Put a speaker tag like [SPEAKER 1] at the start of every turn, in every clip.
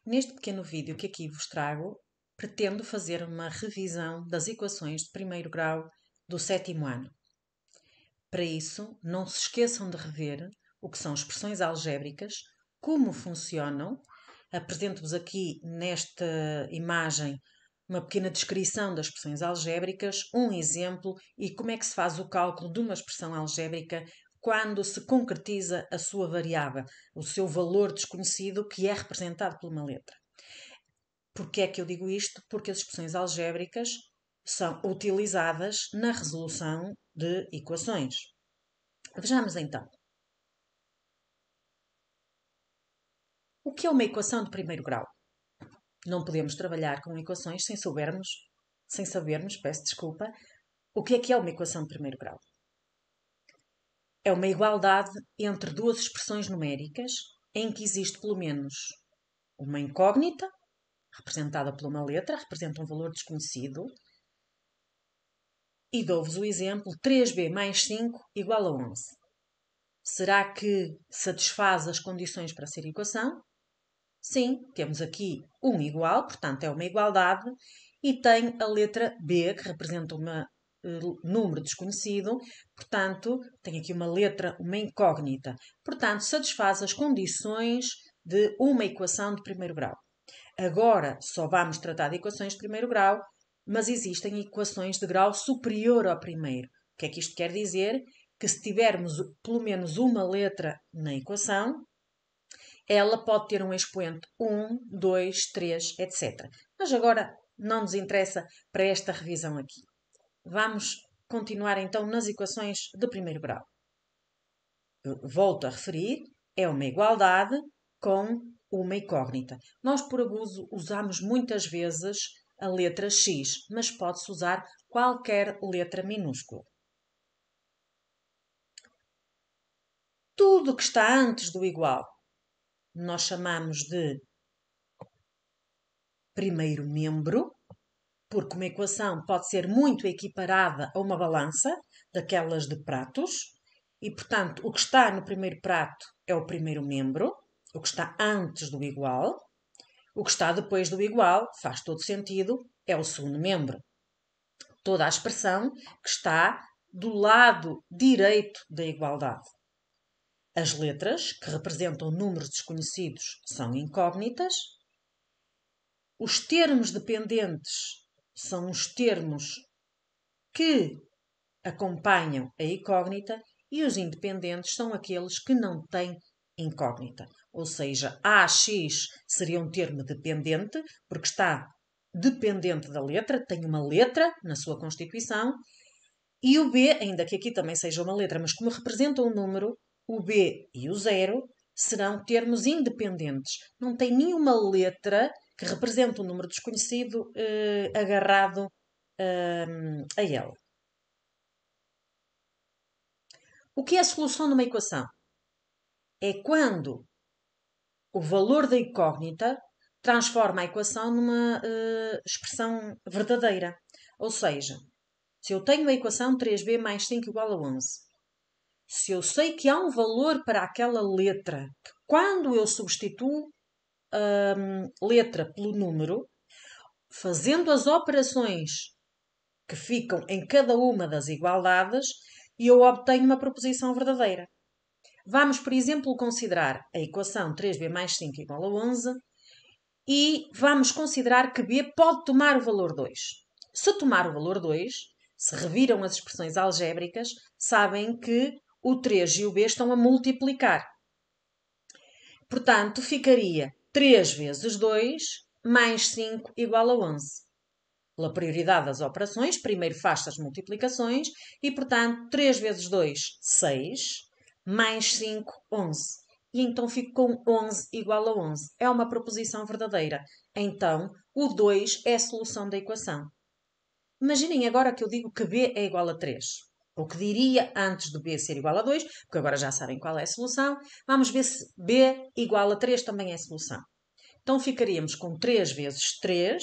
[SPEAKER 1] Neste pequeno vídeo que aqui vos trago, pretendo fazer uma revisão das equações de primeiro grau do sétimo ano. Para isso, não se esqueçam de rever o que são expressões algébricas, como funcionam. Apresento-vos aqui nesta imagem uma pequena descrição das expressões algébricas, um exemplo e como é que se faz o cálculo de uma expressão algébrica quando se concretiza a sua variável, o seu valor desconhecido que é representado por uma letra. Porquê é que eu digo isto? Porque as expressões algébricas são utilizadas na resolução de equações. Vejamos então. O que é uma equação de primeiro grau? Não podemos trabalhar com equações sem sabermos, peço desculpa, o que é uma equação de primeiro grau. É uma igualdade entre duas expressões numéricas em que existe pelo menos uma incógnita, representada por uma letra, representa um valor desconhecido, e dou-vos o exemplo 3b mais 5 igual a 11. Será que satisfaz as condições para ser equação? Sim, temos aqui um igual, portanto é uma igualdade, e tem a letra b, que representa um número desconhecido, portanto tem aqui uma letra, uma incógnita. Portanto, satisfaz as condições de uma equação de primeiro grau. Agora só vamos tratar de equações de primeiro grau, mas existem equações de grau superior ao primeiro. O que é que isto quer dizer? Que se tivermos pelo menos uma letra na equação, ela pode ter um expoente 1, 2, 3, etc. Mas agora não nos interessa para esta revisão aqui. Vamos continuar então nas equações de primeiro grau. Volto a referir, é uma igualdade com uma incógnita. Nós, por abuso, usamos muitas vezes a letra X, mas pode-se usar qualquer letra minúscula. Tudo que está antes do igual, nós chamamos de primeiro membro, porque uma equação pode ser muito equiparada a uma balança, daquelas de pratos, e, portanto, o que está no primeiro prato é o primeiro membro, o que está antes do igual. O que está depois do igual, faz todo sentido, é o segundo membro. Toda a expressão que está do lado direito da igualdade. As letras, que representam números desconhecidos, são incógnitas. Os termos dependentes são os termos que acompanham a incógnita e os independentes são aqueles que não têm incógnita. Ou seja, AX seria um termo dependente, porque está dependente da letra, tem uma letra na sua constituição, e o B, ainda que aqui também seja uma letra, mas como representa um número, o B e o 0 serão termos independentes. Não tem nenhuma letra que represente um número desconhecido agarrado a ela. O que é a solução de uma equação? É quando o valor da incógnita transforma a equação numa expressão verdadeira. Ou seja, se eu tenho a equação 3b mais 5 igual a 11, se eu sei que há um valor para aquela letra, que quando eu substituo a letra pelo número, fazendo as operações que ficam em cada uma das igualdades, eu obtenho uma proposição verdadeira. Vamos, por exemplo, considerar a equação 3b mais 5 igual a 11 e vamos considerar que b pode tomar o valor 2. Se tomar o valor 2, se reviram as expressões algébricas, sabem que o 3 e o b estão a multiplicar. Portanto, ficaria 3 vezes 2 mais 5 igual a 11. Pela prioridade das operações, primeiro faz-se as multiplicações e, portanto, 3 vezes 2, 6, mais 5, 11. E então fico com 11 igual a 11. É uma proposição verdadeira. Então, o 2 é a solução da equação. Imaginem agora que eu digo que b é igual a 3. O que diria antes do b ser igual a 2, porque agora já sabem qual é a solução. Vamos ver se b igual a 3 também é a solução. Então ficaríamos com 3 vezes 3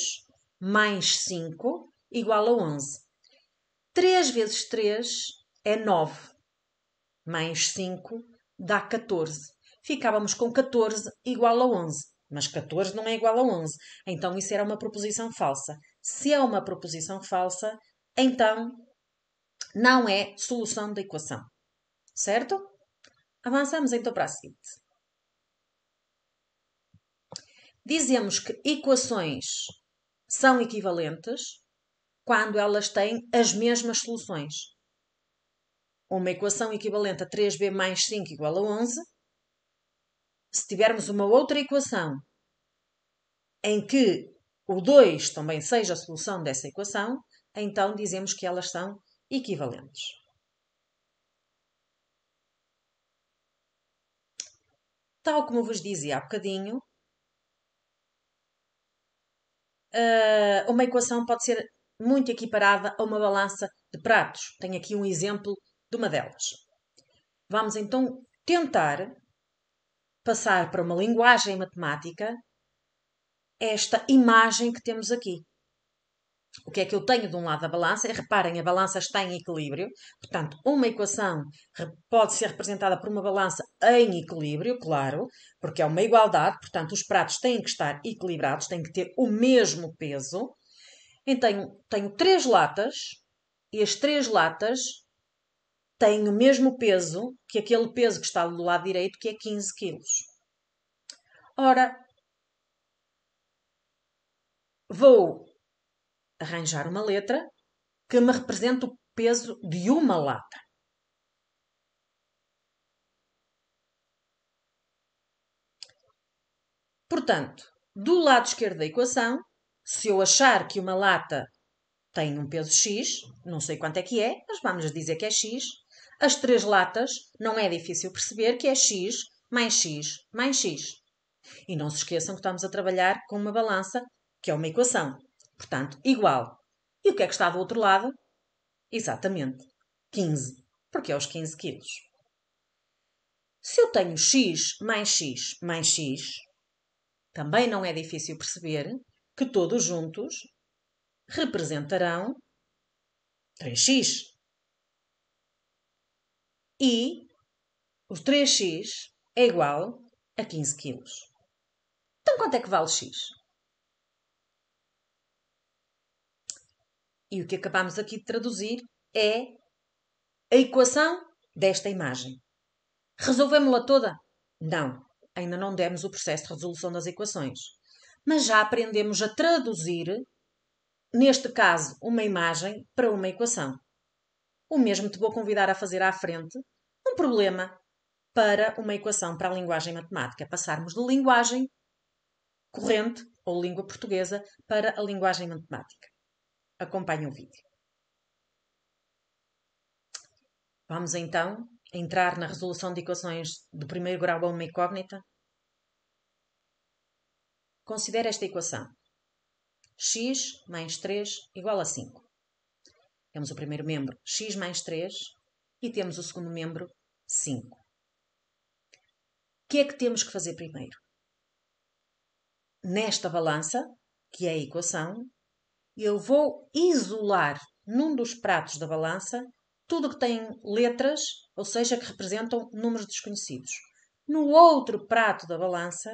[SPEAKER 1] mais 5 igual a 11. 3 vezes 3 é 9. Mais 5 dá 14. Ficávamos com 14 igual a 11. Mas 14 não é igual a 11. Então isso era uma proposição falsa. Se é uma proposição falsa, então não é solução da equação. Certo? Avançamos então para a seguinte. Dizemos que equações são equivalentes quando elas têm as mesmas soluções. Uma equação equivalente a 3b mais 5 igual a 11. Se tivermos uma outra equação em que o 2 também seja a solução dessa equação, então dizemos que elas são equivalentes. Tal como vos dizia há bocadinho, uma equação pode ser muito equiparada a uma balança de pratos. Tenho aqui um exemplo de uma delas. Vamos então tentar passar para uma linguagem matemática esta imagem que temos aqui. O que é que eu tenho de um lado da balança? Reparem, a balança está em equilíbrio. Portanto, uma equação pode ser representada por uma balança em equilíbrio, claro, porque é uma igualdade. Portanto, os pratos têm que estar equilibrados, têm que ter o mesmo peso. Então, tenho 3 latas e as 3 latas têm o mesmo peso que aquele peso que está do lado direito, que é 15 kg. Ora, vou arranjar uma letra que me represente o peso de uma lata. Portanto, do lado esquerdo da equação, se eu achar que uma lata tem um peso X, não sei quanto é, mas vamos dizer que é X, as 3 latas não é difícil perceber que é X mais X mais X. E não se esqueçam que estamos a trabalhar com uma balança, que é uma equação. Portanto, igual. E o que é que está do outro lado? Exatamente, 15, porque é os 15 quilos. Se eu tenho X mais X mais X, também não é difícil perceber que todos juntos representarão 3x. E os 3x é igual a 15 kg. Então quanto é que vale x? E o que acabamos aqui de traduzir é a equação desta imagem. Resolvemos-la toda? Não, ainda não demos o processo de resolução das equações. Mas já aprendemos a traduzir, neste caso, uma imagem para uma equação. O mesmo te vou convidar a fazer à frente um problema para uma equação para a linguagem matemática. Passarmos de linguagem corrente ou língua portuguesa para a linguagem matemática. Acompanhe o vídeo. Vamos então entrar na resolução de equações do primeiro grau a uma incógnita. Considere esta equação. X mais 3 igual a 5. Temos o primeiro membro, x mais 3, e temos o segundo membro, 5. O que é que temos que fazer primeiro? Nesta balança, que é a equação, eu vou isolar num dos pratos da balança tudo que tem letras, ou seja, que representam números desconhecidos. No outro prato da balança,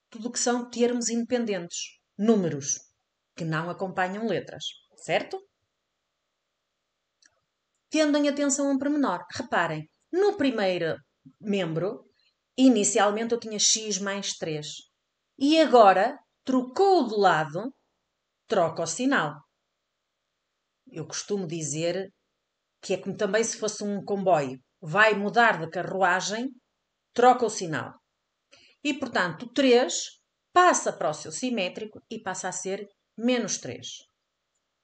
[SPEAKER 1] tudo que são termos independentes, números, que não acompanham letras, certo? Tendo em atenção a um pormenor. Reparem, no primeiro membro, inicialmente eu tinha x mais 3. E agora, trocou de lado, troca o sinal. Eu costumo dizer que é como também se fosse um comboio. Vai mudar de carruagem, troca o sinal. E, portanto, o 3 passa para o seu simétrico e passa a ser menos 3.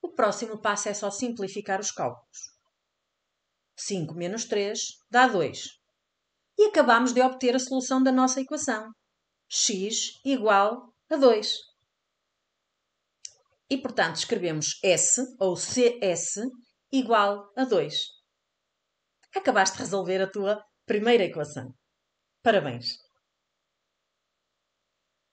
[SPEAKER 1] O próximo passo é só simplificar os cálculos. 5 menos 3 dá 2. E acabamos de obter a solução da nossa equação. X igual a 2. E, portanto, escrevemos S, ou CS, igual a 2. Acabaste de resolver a tua primeira equação. Parabéns!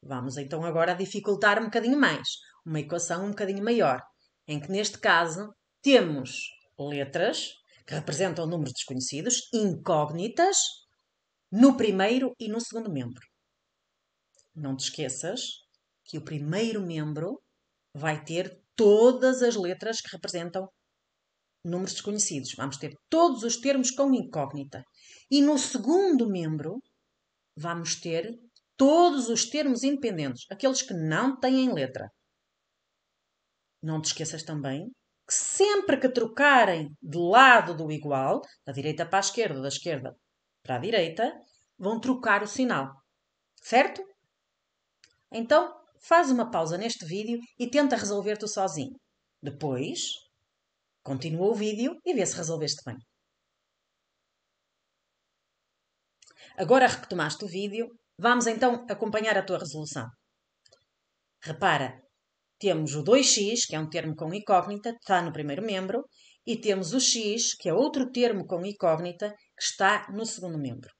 [SPEAKER 1] Vamos então agora dificultar um bocadinho mais. Uma equação um bocadinho maior, em que neste caso temos letras que representam números desconhecidos, incógnitas, no primeiro e no segundo membro. não te esqueças que o primeiro membro vai ter todas as letras que representam números desconhecidos. Vamos ter todos os termos com incógnita. E no segundo membro, vamos ter todos os termos independentes, aqueles que não têm letra. Não te esqueças também que sempre que trocarem de lado do igual, da direita para a esquerda, da esquerda para a direita, vão trocar o sinal. Certo? Então, faz uma pausa neste vídeo e tenta resolver tu sozinho. Depois, continua o vídeo e vê se resolveste bem. Agora que retomaste o vídeo, vamos então acompanhar a tua resolução. Repara, temos o 2x, que é um termo com incógnita, que está no primeiro membro, e temos o x, que é outro termo com incógnita, que está no segundo membro.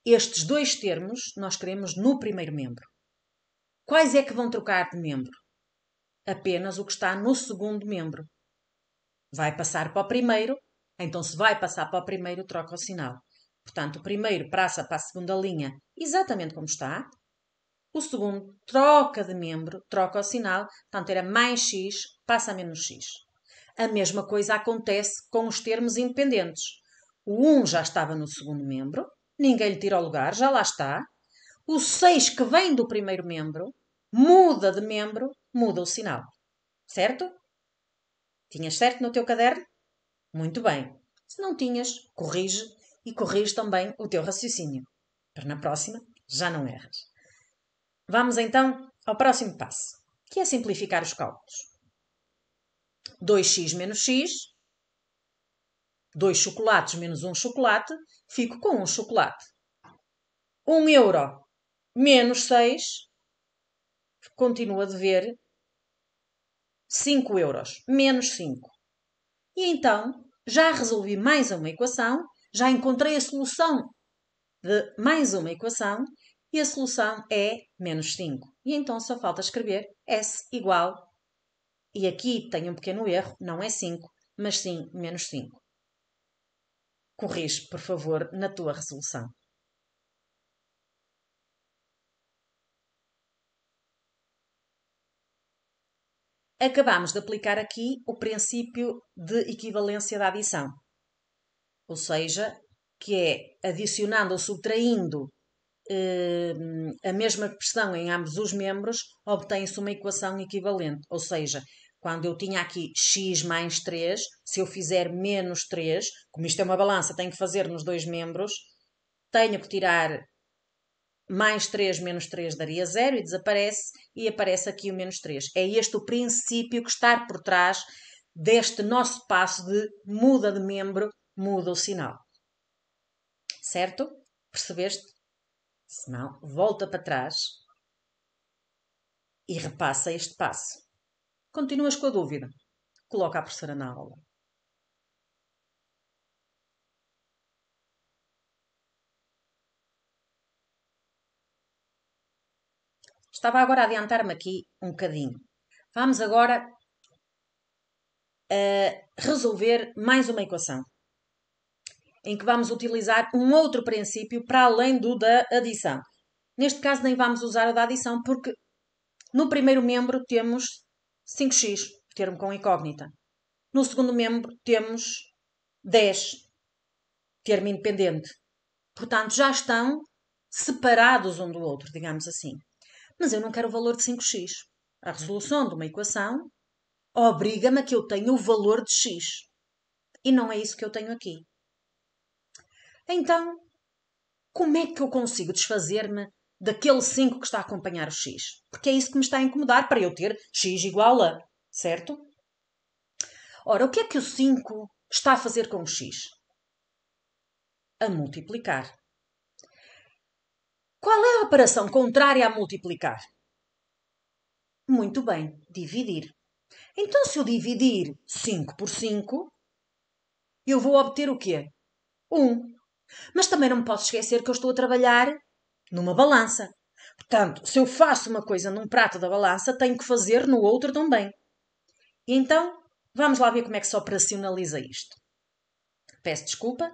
[SPEAKER 1] Estes dois termos nós queremos no primeiro membro. Quais é que vão trocar de membro? Apenas o que está no segundo membro. Vai passar para o primeiro, então se vai passar para o primeiro, troca o sinal. Portanto, o primeiro passa para a segunda linha exatamente como está. O segundo troca de membro, troca o sinal. Portanto, era mais x, passa a menos x. A mesma coisa acontece com os termos independentes. O 1 já estava no segundo membro, ninguém lhe tira o lugar, já lá está. O 6 que vem do primeiro membro, muda de membro, muda o sinal. Certo? Tinhas certo no teu caderno? Muito bem. Se não tinhas, corrige e corrige também o teu raciocínio. Para na próxima já não erras. Vamos então ao próximo passo, que é simplificar os cálculos. 2x menos x, 2 chocolates menos 1 chocolate, fico com 1 chocolate. 1 euro menos 6, continuo a dever 5 euros, menos 5. E então, já resolvi mais uma equação, já encontrei a solução de mais uma equação, e a solução é menos 5. E então só falta escrever S igual, e aqui tenho um pequeno erro, não é 5, mas sim menos 5. Corrige, por favor, na tua resolução. Acabamos de aplicar aqui o princípio de equivalência da adição. Ou seja, que é adicionando ou subtraindo a mesma expressão em ambos os membros, obtém-se uma equação equivalente. Ou seja, quando eu tinha aqui x mais 3, se eu fizer menos 3, como isto é uma balança, tenho que fazer nos dois membros, tenho que tirar mais 3 menos 3 daria 0 e desaparece, e aparece aqui o menos 3. É este o princípio que está por trás deste nosso passo de muda de membro, muda o sinal. Certo? Percebeste? Se não, volta para trás e repassa este passo. Continuas com a dúvida? Coloca a professora na aula. Estava agora a adiantar-me aqui um bocadinho. Vamos agora resolver mais uma equação, em que vamos utilizar um outro princípio para além do da adição. Neste caso nem vamos usar o da adição porque no primeiro membro temos 5x, termo com incógnita. No segundo membro temos 10, termo independente. Portanto, já estão separados um do outro, digamos assim. Mas eu não quero o valor de 5x. A resolução de uma equação obriga-me a que eu tenha o valor de x. E não é isso que eu tenho aqui. Então, como é que eu consigo desfazer-me daquele 5 que está a acompanhar o x? Porque é isso que me está a incomodar para eu ter x igual a, certo? Ora, o que é que o 5 está a fazer com o x? A multiplicar. Qual é a operação contrária a multiplicar? Muito bem, dividir. Então, se eu dividir 5 por 5, eu vou obter o quê? 1. Mas também não me posso esquecer que eu estou a trabalhar numa balança. Portanto, se eu faço uma coisa num prato da balança, tenho que fazer no outro também. E então, vamos lá ver como é que se operacionaliza isto. Peço desculpa,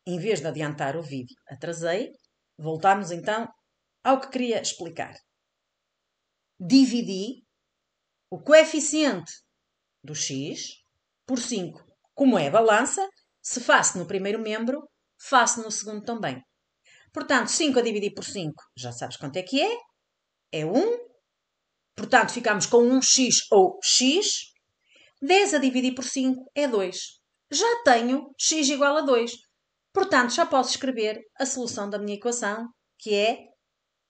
[SPEAKER 1] em vez de adiantar o vídeo, atrasei. Voltamos então ao que queria explicar. dividi o coeficiente do x por 5. Como é balança, se faço no primeiro membro, faço no segundo também. Portanto, 5 a dividir por 5, já sabes quanto é que é? É 1. Portanto, ficamos com 1x ou x. 10 a dividir por 5 é 2. Já tenho x igual a 2. Portanto, já posso escrever a solução da minha equação, que é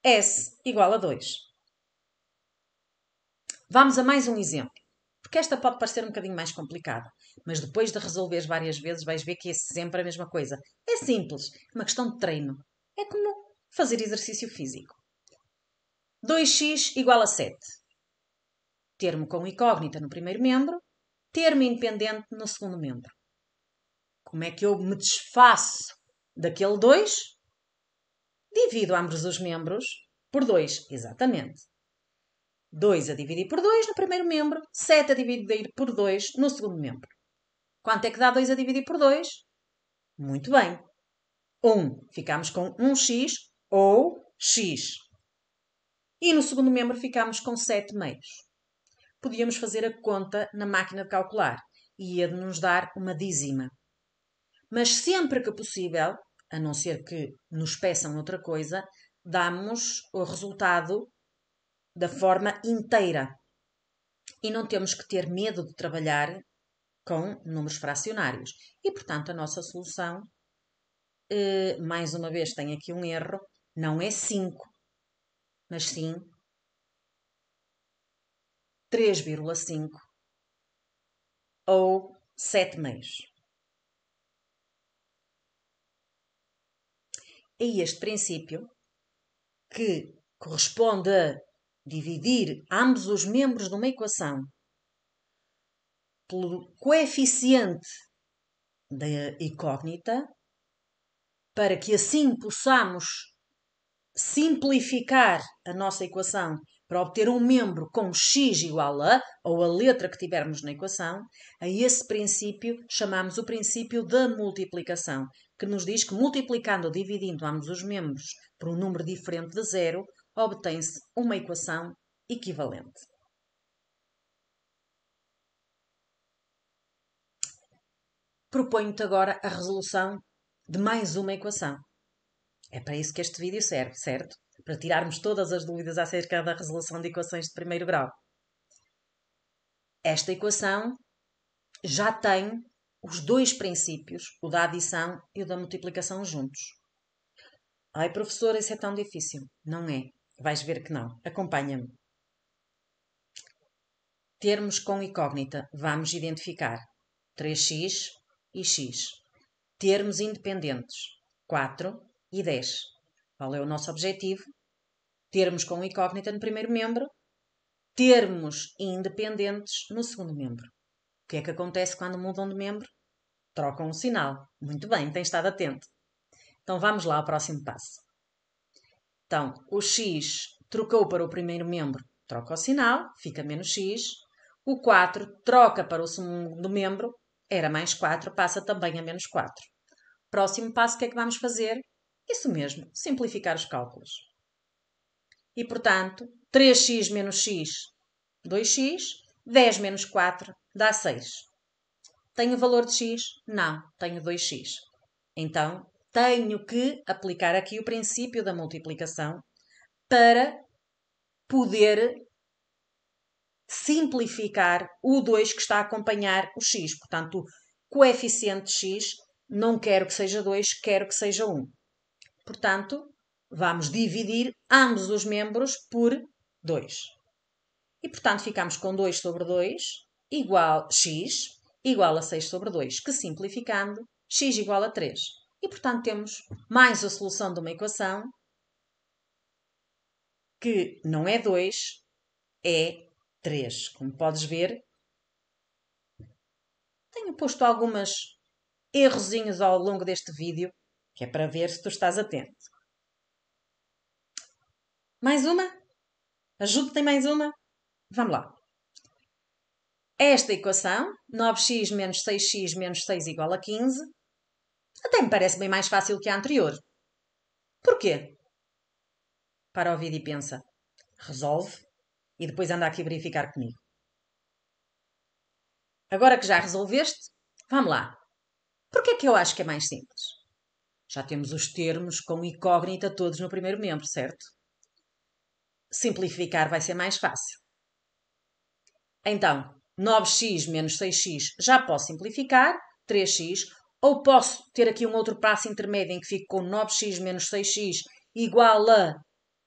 [SPEAKER 1] S igual a 2. Vamos a mais um exemplo, porque esta pode parecer um bocadinho mais complicada, mas depois de resolveres várias vezes vais ver que é sempre a mesma coisa. É simples, é uma questão de treino. É como fazer exercício físico. 2x igual a 7. Termo com incógnita no primeiro membro, termo independente no segundo membro. Como é que eu me desfaço daquele 2? Divido ambos os membros por 2, exatamente. 2 a dividir por 2 no primeiro membro, 7 a dividir por 2 no segundo membro. Quanto é que dá 2 a dividir por 2? Muito bem. 1. Ficamos com 1x ou x. E no segundo membro ficamos com 7 meios. Podíamos fazer a conta na máquina de calcular e ia nos dar uma dízima. Mas sempre que possível, a não ser que nos peçam outra coisa, damos o resultado da forma inteira. E não temos que ter medo de trabalhar com números fracionários. E, portanto, a nossa solução, mais uma vez, tem aqui um erro, não é 5, mas sim 3,5 ou 7 meios. É este princípio que corresponde a dividir ambos os membros de uma equação pelo coeficiente da incógnita, para que assim possamos simplificar a nossa equação para obter um membro com x igual a, ou a letra que tivermos na equação. A esse princípio chamamos o princípio da multiplicação, que nos diz que multiplicando ou dividindo ambos os membros por um número diferente de 0, obtém-se uma equação equivalente. Proponho-te agora a resolução de mais uma equação. É para isso que este vídeo serve, certo? Para tirarmos todas as dúvidas acerca da resolução de equações de primeiro grau. Esta equação já tem os dois princípios, o da adição e o da multiplicação juntos. Ai, professora, isso é tão difícil. Não é. Vais ver que não. Acompanha-me. Termos com incógnita. Vamos identificar 3x e x. Termos independentes. 4 e 10. Qual é o nosso objetivo? Termos com incógnita no primeiro membro, termos independentes no segundo membro. O que é que acontece quando mudam de membro? Trocam o sinal. Muito bem, tem estado atento. Então vamos lá ao próximo passo. Então, o x trocou para o primeiro membro, troca o sinal, fica menos x. O 4 troca para o segundo membro, era mais 4, passa também a menos 4. Próximo passo, o que é que vamos fazer? Isso mesmo, simplificar os cálculos. E, portanto, 3x menos x, 2x, 10 menos 4 dá 6. Tenho o valor de x? Não, tenho 2x. Então, tenho que aplicar aqui o princípio da multiplicação para poder simplificar o 2 que está a acompanhar o x. Portanto, o coeficiente x não quero que seja 2, quero que seja 1. Portanto, vamos dividir ambos os membros por 2. E, portanto, ficamos com 2 sobre 2 igual x igual a 6 sobre 2, que simplificando, x igual a 3. E, portanto, temos mais a solução de uma equação que não é 2, é 3. Como podes ver, tenho posto alguns errozinhos ao longo deste vídeo, que é para ver se tu estás atento. Mais uma? Ajuda-te em mais uma? Vamos lá. Esta equação, 9x menos 6x menos 6 igual a 15, até me parece bem mais fácil que a anterior. Porquê? Para o vídeo e pensa. Resolve. e depois anda aqui a verificar comigo. Agora que já resolveste, vamos lá. Porquê é que eu acho que é mais simples? Já temos os termos com incógnita todos no primeiro membro, certo? Simplificar vai ser mais fácil. Então, 9x menos 6x já posso simplificar, 3x, ou posso ter aqui um outro passo intermédio em que fico com 9x menos 6x igual a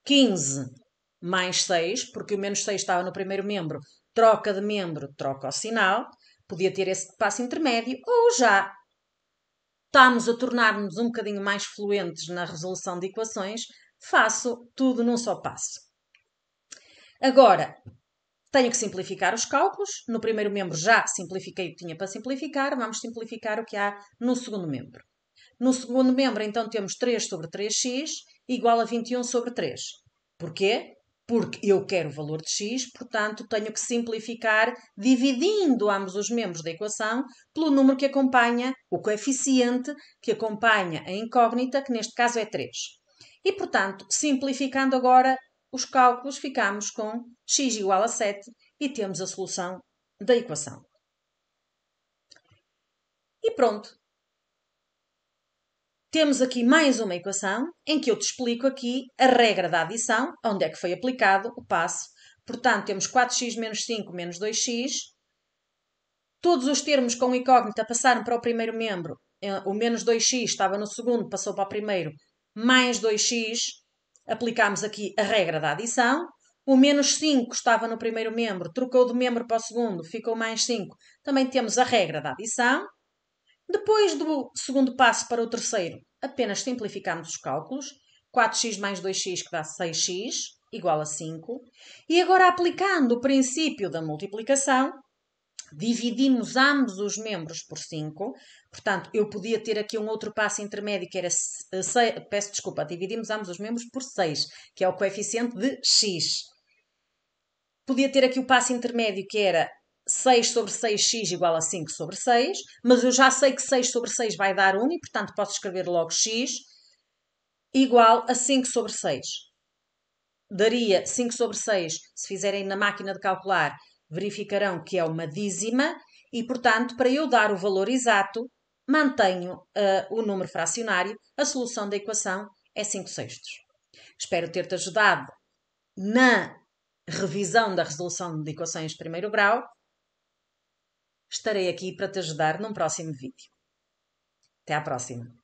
[SPEAKER 1] 15 mais 6, porque o menos 6 estava no primeiro membro, troca de membro, troca o sinal. Podia ter esse passo intermédio, ou já estamos a tornar-nos um bocadinho mais fluentes na resolução de equações, faço tudo num só passo. Agora, tenho que simplificar os cálculos. No primeiro membro já simplifiquei o que tinha para simplificar. Vamos simplificar o que há no segundo membro. No segundo membro, então, temos 3 sobre 3x igual a 21 sobre 3. Porquê? Porque eu quero o valor de x, portanto, tenho que simplificar dividindo ambos os membros da equação pelo número que acompanha, o coeficiente que acompanha a incógnita, que neste caso é 3. E, portanto, simplificando agora os cálculos, ficamos com x igual a 7 e temos a solução da equação. E pronto. Temos aqui mais uma equação em que eu te explico aqui a regra da adição, onde é que foi aplicado o passo. Portanto, temos 4x menos 5 menos 2x. Todos os termos com incógnita passaram para o primeiro membro. O menos 2x estava no segundo, passou para o primeiro, mais 2x. Aplicámos aqui a regra da adição. O menos 5 estava no primeiro membro, trocou de membro para o segundo, ficou mais 5. Também temos a regra da adição. Depois do segundo passo para o terceiro, apenas simplificamos os cálculos. 4x mais 2x que dá 6x, igual a 5. E agora, aplicando o princípio da multiplicação, dividimos ambos os membros por 5. Portanto, eu podia ter aqui um outro passo intermédio que era... peço desculpa, dividimos ambos os membros por 6, que é o coeficiente de x. Podia ter aqui o passo intermédio que era 6 sobre 6x igual a 5 sobre 6, mas eu já sei que 6 sobre 6 vai dar 1 e, portanto, posso escrever logo x igual a 5 sobre 6. Daria 5 sobre 6, se fizerem na máquina de calcular, verificarão que é uma dízima e, portanto, para eu dar o valor exato, mantenho o número fracionário, a solução da equação é 5 sextos. Espero ter-te ajudado na revisão da resolução de equações de primeiro grau. Estarei aqui para te ajudar num próximo vídeo. Até à próxima!